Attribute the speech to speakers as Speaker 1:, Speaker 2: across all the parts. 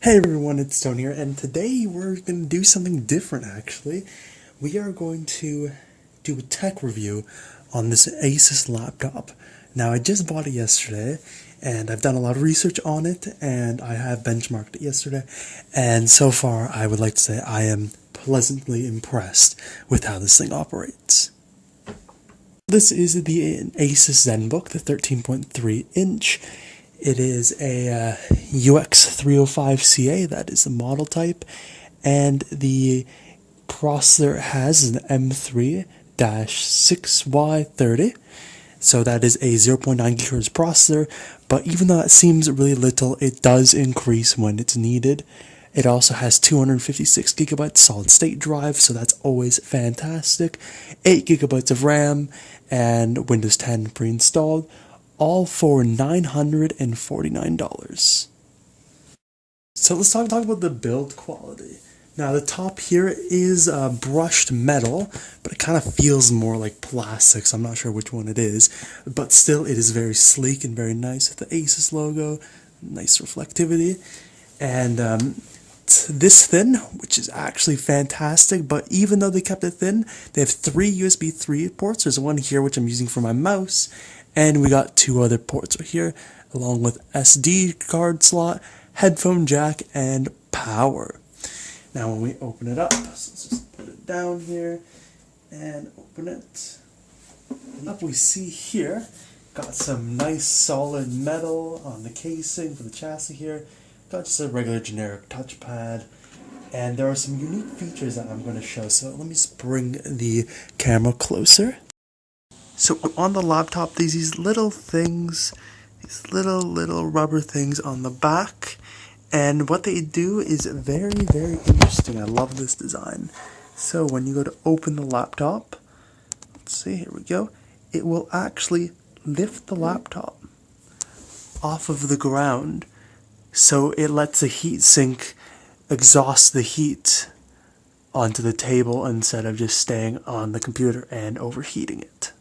Speaker 1: Hey everyone, it's Stone here, and today we're going to do something different actually. We are going to do a tech review on this ASUS laptop. Now I just bought it yesterday, and I've done a lot of research on it, and I have benchmarked it yesterday, and so far I would like to say I am pleasantly impressed with how this thing operates. This is the ASUS ZenBook, the 13.3 inch. It is a UX305CA, that is the model type, and the processor has an m3-6Y30, so that is a 0.9 GHz processor, but even though that seems really little, it does increase when it's needed. It also has 256 gigabytes solid state drive, so that's always fantastic, 8 gigabytes of RAM, and Windows 10 pre-installed, all for $949. So let's talk about the build quality. Now the top here is brushed metal, but it kind of feels more like plastic, so I'm not sure which one it is. But still, it is very sleek and very nice with the ASUS logo, nice reflectivity. And this thin, which is actually fantastic, but even though they kept it thin, they have 3 USB 3 ports. There's one here which I'm using for my mouse, and we got 2 other ports right here, along with SD card slot, headphone jack, and power. Now when we open it up, so let's just put it down here and open it. And up we see here, got some nice solid metal on the casing for the chassis here. Got just a regular generic touchpad. And there are some unique features that I'm going to show. So let me just bring the camera closer. So on the laptop, there's these little things, these little rubber things on the back, and what they do is very interesting. I love this design. So when you go to open the laptop, let's see, here we go, it will actually lift the laptop off of the ground, so it lets the heatsink exhaust the heat onto the table instead of just staying on the computer and overheating it.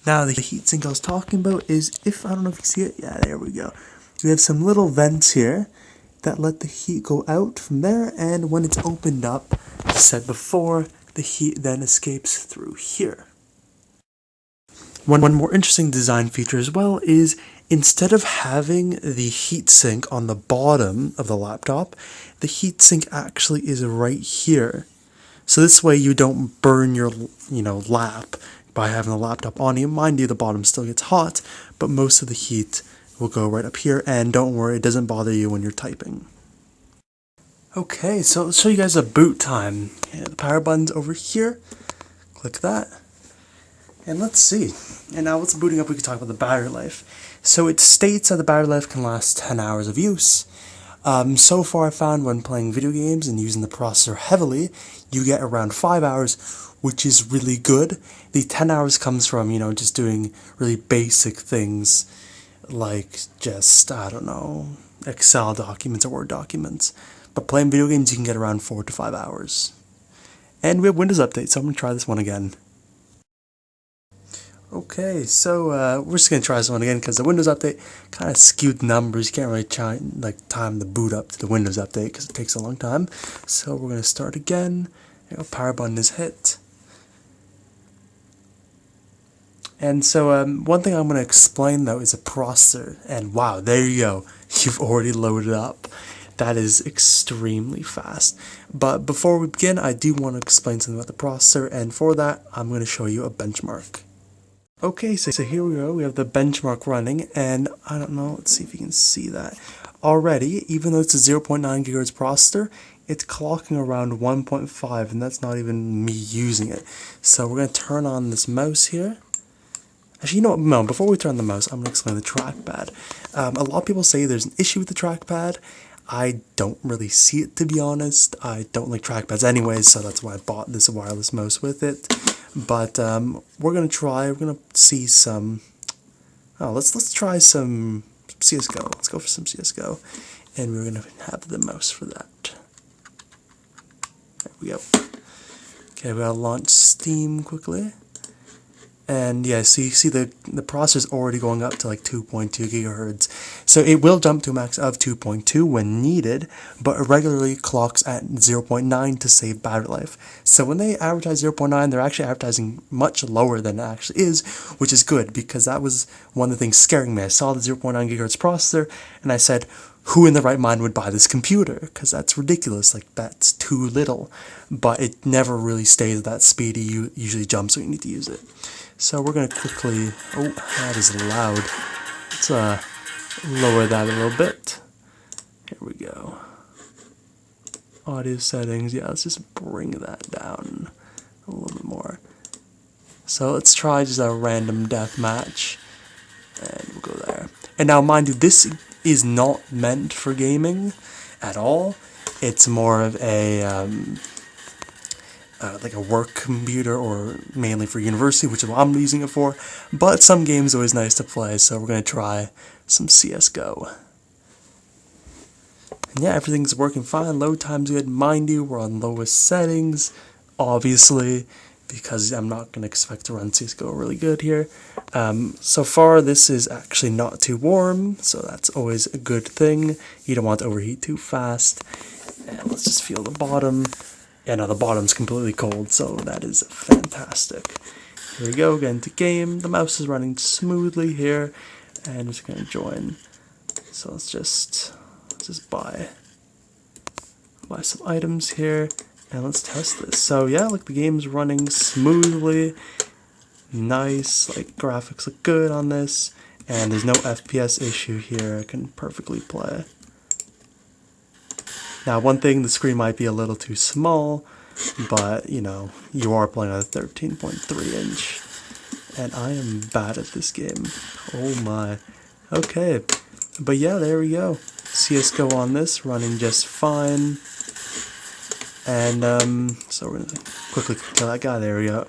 Speaker 1: Now the heatsink I was talking about is, I don't know if you see it, yeah, there we go. We have some little vents here that let the heat go out from there, and when it's opened up, as I said before, the heat then escapes through here. One more interesting design feature as well is, instead of having the heatsink on the bottom of the laptop, the heatsink actually is right here. So this way you don't burn your lap by having the laptop on you. Mind you, the bottom still gets hot, but most of the heat will go right up here, and don't worry, it doesn't bother you when you're typing. Okay, so let's show you guys a boot time. Yeah, the power button's over here. Click that. And let's see. And now once booting up, we can talk about the battery life. So it states that the battery life can last 10 hours of use. So far I found when playing video games and using the processor heavily, you get around 5 hours, which is really good. The 10 hours comes from, just doing really basic things like just, I don't know, Excel documents or Word documents. But playing video games, you can get around 4 to 5 hours. And we have Windows Update, so I'm going to try this one again. Okay, so we're just going to try this one again because the Windows Update kind of skewed the numbers. You can't really time the boot up to the Windows Update because it takes a long time. So we're going to start again. Power button is hit. And so one thing I'm going to explain though is a processor, and wow, there you go, you've already loaded up. That is extremely fast. But before we begin, I do want to explain something about the processor, and for that I'm going to show you a benchmark. Okay, so here we go, we have the benchmark running, and I don't know, let's see if you can see that. Already, even though it's a 0.9 GHz processor, it's clocking around 1.5, and that's not even me using it. So we're going to turn on this mouse here. Actually, no, before we turn on the mouse, I'm going to explain the trackpad. A lot of people say there's an issue with the trackpad. I don't really see it, to be honest. I don't like trackpads anyways, so that's why I bought this wireless mouse with it. But we're going to see some, let's try some CSGO. Let's go for some CSGO. And we're going to have the mouse for that. There we go. Okay, we gotta launch Steam quickly. And yeah, so you see the processor's already going up to like 2.2 gigahertz. So it will jump to a max of 2.2 when needed, but it regularly clocks at 0.9 to save battery life. So when they advertise 0.9, they're actually advertising much lower than it actually is, which is good, because that was one of the things scaring me. I saw the 0.9 gigahertz processor, and I said, who in the right mind would buy this computer? Because that's ridiculous, like that's too little. But it never really stays at that speed. It usually jumps when you need to use it. So we're going to quickly, oh, that is loud. Let's lower that a little bit. Here we go. Audio settings, yeah, let's just bring that down a little bit more. So let's try just a random death match, and we'll go there. And now mind you, this is not meant for gaming at all. It's more of a like a work computer, or mainly for university, which is what I'm using it for. But some games are always nice to play, so we're going to try some CSGO. And yeah, everything's working fine. Load time's good. Mind you, we're on lowest settings, obviously, because I'm not going to expect to run CSGO really good here. So far, this is actually not too warm, so that's always a good thing. You don't want to overheat too fast. And let's just feel the bottom. Yeah, no, the bottom's completely cold, so that is fantastic. Here we go, get into game. The mouse is running smoothly here, and it's going to join. So let's just buy some items here, and let's test this. So yeah, like the game's running smoothly, nice, like graphics look good on this, and there's no FPS issue here. I can perfectly play. Now, one thing, the screen might be a little too small, but, you know, you are playing on a 13.3 inch, and I am bad at this game. Oh my. Okay, but yeah, there we go. CSGO on this, running just fine, and, so we're gonna quickly kill that guy. There we go.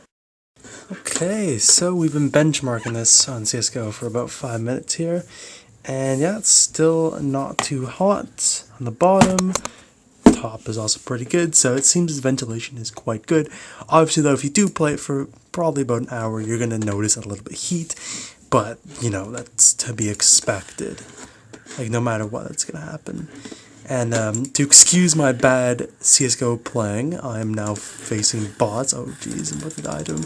Speaker 1: Okay, so we've been benchmarking this on CSGO for about 5 minutes here, and yeah, it's still not too hot on the bottom. Top is also pretty good, so it seems the ventilation is quite good. Obviously though, if you do play it for probably about an hour, you're going to notice a little bit of heat, but you know, that's to be expected. Like, no matter what, that's going to happen. And to excuse my bad CSGO playing, I'm now facing bots. Oh jeez, I'm about to die to him.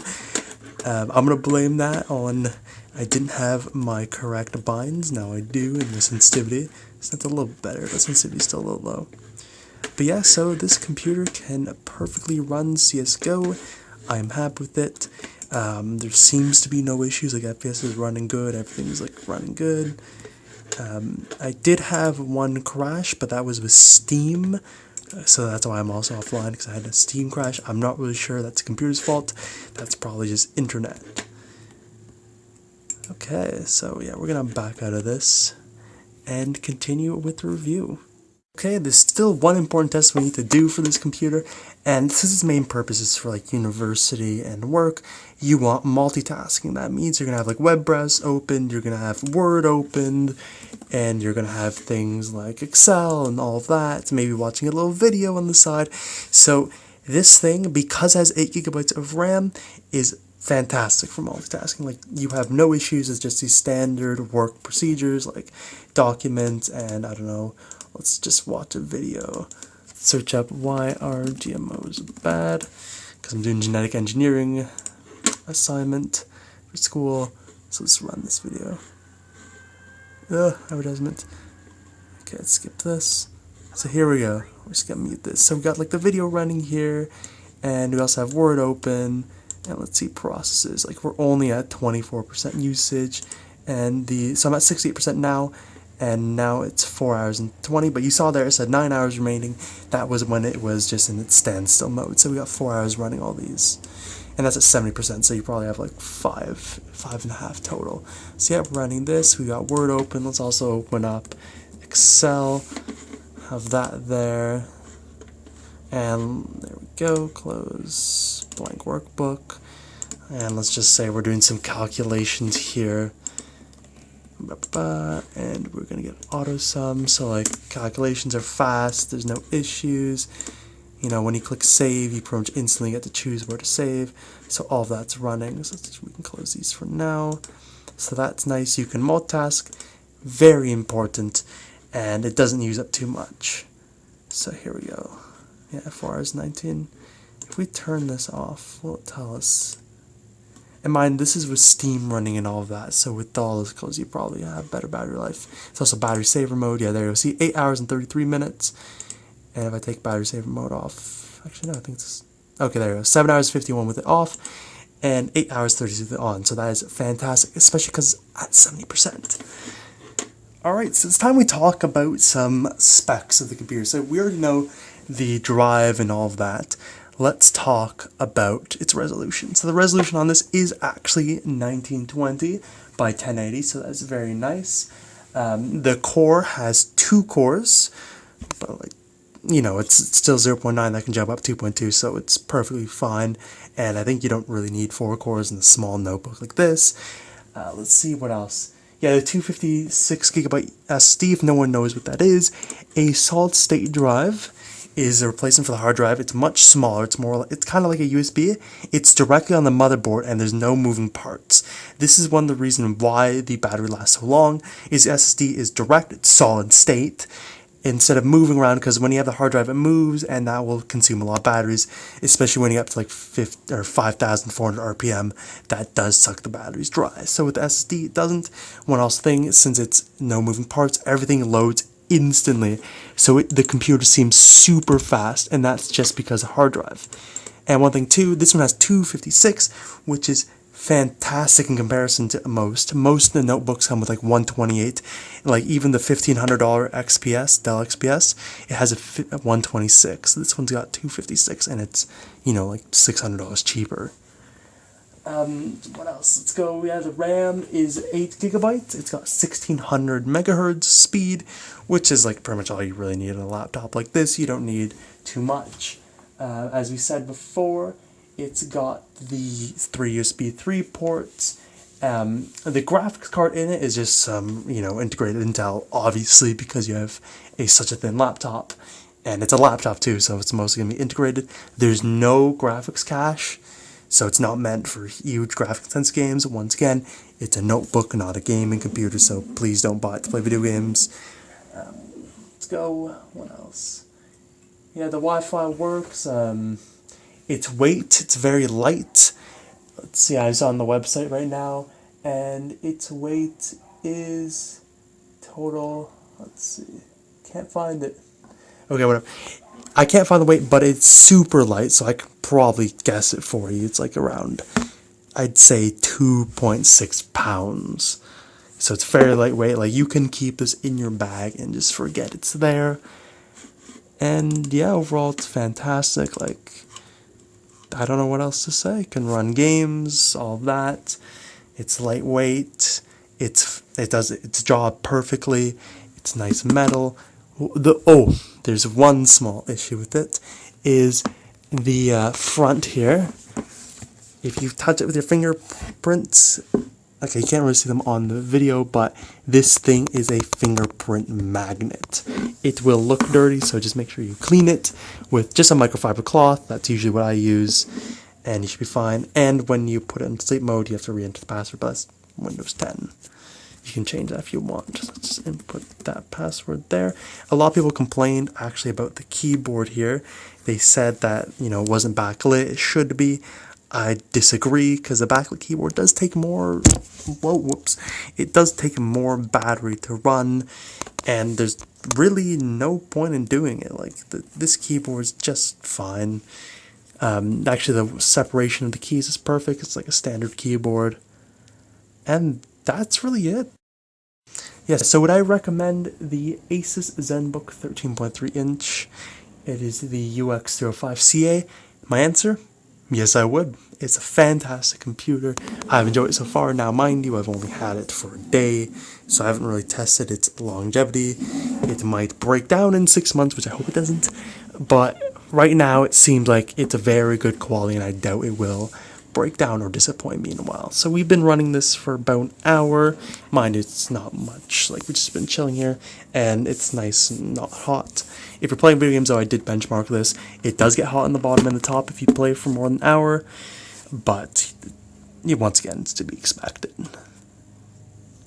Speaker 1: I'm going to blame that on I didn't have my correct binds. Now I do, and the sensitivity. So that's a little better, but sensitivity's still a little low. But yeah, so this computer can perfectly run CSGO. I am happy with it. There seems to be no issues, like FPS is running good, everything's like running good. I did have one crash, but that was with Steam, so that's why I'm also offline, because I had a Steam crash. I'm not really sure that's the computer's fault. That's probably just internet. Okay, so yeah, we're gonna back out of this and continue with the review. Okay, there's still one important test we need to do for this computer, and this is its main purpose is for like university and work. You want multitasking. That means you're gonna have like web browse opened, you're gonna have Word opened, and you're gonna have things like Excel and all of that. Maybe watching a little video on the side. So this thing, because it has 8 gigabytes of RAM, is fantastic for multitasking. Like, you have no issues. It's just these standard work procedures like documents and I don't know. Let's just watch a video. Search up why are GMOs bad, because I'm doing genetic engineering assignment for school. So let's run this video. Advertisement. Okay, let's skip this. So here we go. We're just gonna mute this. So we got like the video running here, and we also have Word open. And let's see processes. Like, we're only at 24% usage, and so I'm at 68% now. And now it's 4 hours and 20, but you saw there it said 9 hours remaining. That was when it was just in its standstill mode. So we got 4 hours running all these, and that's at 70%. So you probably have like five and a half total. So yeah, we're running this. We got Word open. Let's also open up Excel. Have that there, and there we go. Close blank workbook, and let's just say we're doing some calculations here. And we're gonna get auto sum, so like calculations are fast, there's no issues, You know, when you click save, you pretty much instantly get to choose where to save. So all of that's running. So we can close these for now. So that's nice. You can multitask. Very important. And it doesn't use up too much. So here we go. Yeah, 4 hours 19. If we turn this off, will it tell us? And mind, this is with Steam running and all of that, so with all this close, you probably have better battery life. It's also battery saver mode. Yeah, there you go. See, 8 hours and 33 minutes. And if I take battery saver mode off, actually, no, I think it's... Okay, there you go. 7 hours 51 with it off, and 8 hours 30 with it on. So that is fantastic, especially because at 70%. Alright, so it's time we talk about some specs of the computer. So we already know the drive and all of that. Let's talk about its resolution. So the resolution on this is actually 1920 by 1080, so that's very nice. The core has 2 cores, but like, you know, it's still 0.9 that can jump up 2.2, so it's perfectly fine. And I think you don't really need 4 cores in a small notebook like this. Let's see what else. Yeah, the 256 gigabyte SSD, if no one knows what that is, a solid state drive is a replacement for the hard drive. It's much smaller. It's kind of like a USB. It's directly on the motherboard and there's no moving parts. This is one of the reasons why the battery lasts so long. Is the SSD is direct, it's solid state, instead of moving around, because when you have the hard drive it moves and that will consume a lot of batteries, especially when you get up to like 5,400 RPM. That does suck the batteries dry. So with the SSD it doesn't. One else thing, since it's no moving parts, everything loads instantly, so the computer seems super fast, and that's just because of hard drive. And one thing too, this one has 256, which is fantastic in comparison to most of the notebooks come with like 128. Like even the $1,500 XPS, Dell XPS, it has a 126. This one's got 256 and it's, you know, like $600 cheaper. What else? Let's go. Yeah, the RAM is 8 gigabytes. It's got 1600 megahertz speed, which is like pretty much all you really need on a laptop like this. You don't need too much. As we said before, it's got the 3 USB 3 ports. The graphics card in it is just some, you know, integrated Intel, obviously, because you have such a thin laptop. And it's a laptop too, so it's mostly going to be integrated. There's no graphics cache. So it's not meant for huge graphics-intensive games. Once again, it's a notebook, not a gaming computer, so please don't buy it to play video games. Let's go. What else? Yeah, the Wi-Fi works. Its weight, it's very light. Let's see, I was on the website right now, and its weight is total... Let's see. Can't find it. Okay, whatever. I can't find the weight, but it's super light, so I could probably guess it for you. It's like around, I'd say 2.6 pounds. So it's fairly lightweight. Like, you can keep this in your bag and just forget it's there. And yeah, overall it's fantastic. Like, I don't know what else to say. It can run games, all that. It's lightweight. It does its job perfectly. It's nice metal. There's one small issue with it, is the front here. If you touch it with your fingerprints, okay, you can't really see them on the video, but this thing is a fingerprint magnet. It will look dirty, so just make sure you clean it with just a microfiber cloth. That's usually what I use, and you should be fine. And when you put it in sleep mode, you have to re-enter the password, but that's Windows 10. You can change that if you want. Just input that password there. A lot of people complained actually about the keyboard here. They said that, you know, it wasn't backlit. It should be. I disagree, because the backlit keyboard does take more... It does take more battery to run, and there's really no point in doing it. Like, this keyboard is just fine. Actually, the separation of the keys is perfect. It's like a standard keyboard. And that's really it. Yes, so would I recommend the ASUS ZenBook 13.3 inch? It is the UX305CA. My answer? Yes, I would. It's a fantastic computer. I've enjoyed it so far. Now, mind you, I've only had it for a day, so I haven't really tested its longevity. It might break down in 6 months, which I hope it doesn't. But right now, it seems like it's a very good quality, and I doubt it will. break down or disappoint me in a while. So we've been running this for about an hour. Mind, it's not much. Like, we've just been chilling here, and it's nice and not hot. If you're playing video games, though, I did benchmark this. It does get hot in the bottom and the top if you play for more than an hour, but once again, it's to be expected.